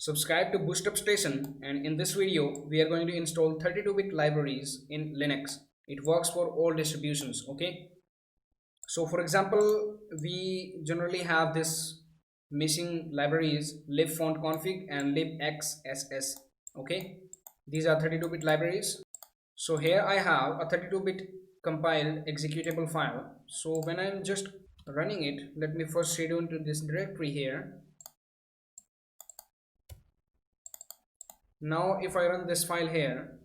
Subscribe to BoostUpStation, and in this video we are going to install 32-bit libraries in Linux. It works for all distributions. Okay, so for example, we generally have this missing libraries libfontconfig and libxss. Okay, these are 32-bit libraries. So here I have a 32-bit compiled executable file. So when I'm just running it, let me first schedule into this directory here. Now if I run this file here,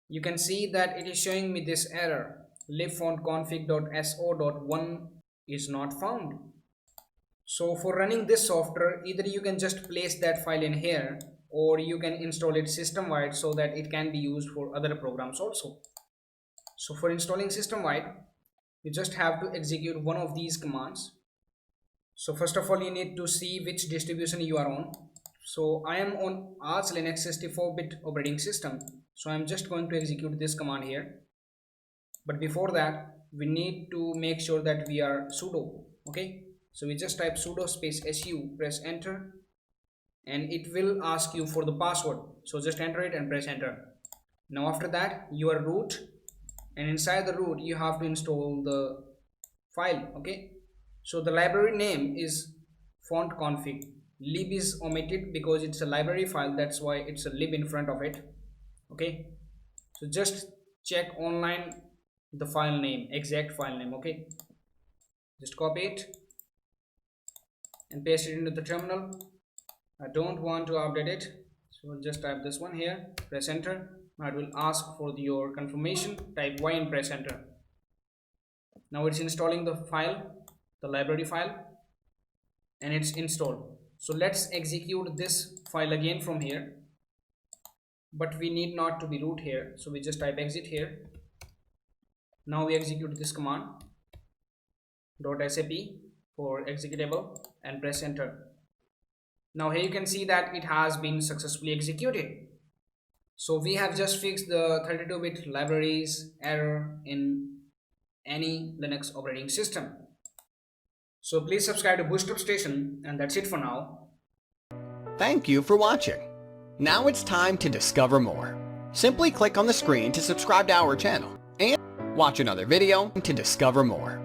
you can see that it is showing me this error, libfontconfig.so.1 is not found. So for running this software, either you can just place that file in here, or you can install it system-wide so that it can be used for other programs also. So for installing system-wide, you just have to execute one of these commands. So first of all, you need to see which distribution you are on. So I am on Arch Linux 64-bit operating system, so I'm just going to execute this command here. But before that, we need to make sure that we are sudo. Okay, so we just type sudo space su, press enter, and it will ask you for the password, so just enter it and press enter. Now after that, you are root, and inside the root you have to install the file. Okay, so the library name is fontconfig. Lib is omitted because it's a library file, that's why it's a lib in front of it. Okay, so just check online the file name, exact file name. Okay, just copy it and paste it into the terminal. I don't want to update it, so just type this one here, press enter. Now it will ask for your confirmation, type y and press enter. Now it's installing the file, the library file, and it's installed. So let's execute this file again from here, but we need not to be root here, so we just type exit here. Now we execute this command .sap for executable and press enter. Now here you can see that it has been successfully executed. So we have just fixed the 32-bit libraries error in any Linux operating system. So please subscribe to BoostUpStation, and that's it for now. Thank you for watching. Now it's time to discover more. Simply click on the screen to subscribe to our channel and watch another video to discover more.